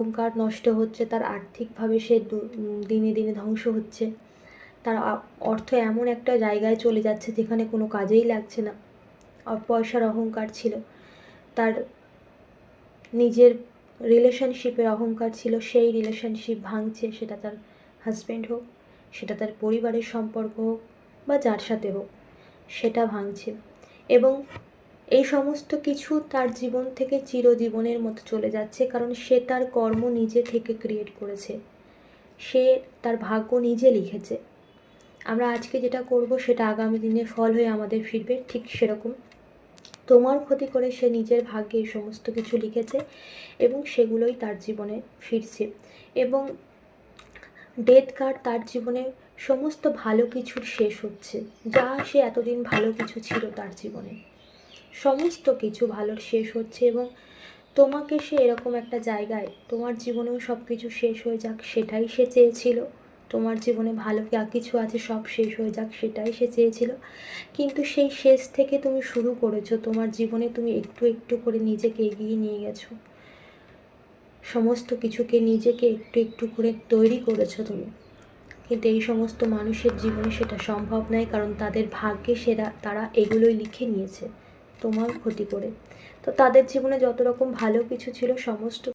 অহংকার নষ্ট হচ্ছে, তার আর্থিকভাবে সে দিনে দিনে ধ্বংস হচ্ছে, তার অর্থ এমন একটা জায়গায় চলে যাচ্ছে যেখানে কোনো কাজেই লাগছে না। আর পয়সার অহংকার ছিল, তার নিজের রিলেশনশিপের অহংকার ছিল, সেই রিলেশনশিপ ভাঙছে, সেটা তার হাজব্যান্ড হোক, সেটা তার পরিবারের সম্পর্ক হোক বা যার সাথে হোক, সেটা ভাঙছে। এবং এই সমস্ত কিছু তার জীবন থেকে চিরজীবনের মতো চলে যাচ্ছে, কারণ সে তার কর্ম নিজে থেকে ক্রিয়েট করেছে, সে তার ভাগ্য নিজে লিখেছে। আমরা আজকে যেটা করব সেটা আগামী দিনে ফল হয়ে আমাদের ফিরবে, ঠিক সেরকম তোমার ক্ষতি করে সে নিজের ভাগ্যে এই সমস্ত কিছু লিখেছে এবং সেগুলোই তার জীবনে ফিরছে। এবং ডেথ কার্ড তার জীবনে সমস্ত ভালো কিছুর শেষ হচ্ছে, যা সে এতদিন ভালো কিছু ছিল তার জীবনে, সমস্ত কিছু ভালোর শেষ হচ্ছে। এবং তোমাকে সে এরকম একটা জায়গায়, তোমার জীবনেও সব কিছু শেষ হয়ে যাক সেটাই সে চেয়েছিল, তোমার জীবনে ভালো যা কিছু আছে সব শেষ হয়ে যাক সেটাই সে চেয়েছিল। কিন্তু সেই শেষ থেকে তুমি শুরু করেছো, তোমার জীবনে তুমি একটু একটু করে নিজেকে এগিয়ে নিয়ে গেছো, সমস্ত কিছুকে নিজেকে একটু একটু করে তৈরি করেছো তুমি। কিন্তু এই সমস্ত মানুষের জীবনে সেটা সম্ভব নয়, কারণ তাদের ভাগ্যে তারা এগুলোই লিখে নিয়েছে তোমার ক্ষতি করে। তো তাদের জীবনে যত রকম ভালো কিছু ছিল সমস্ত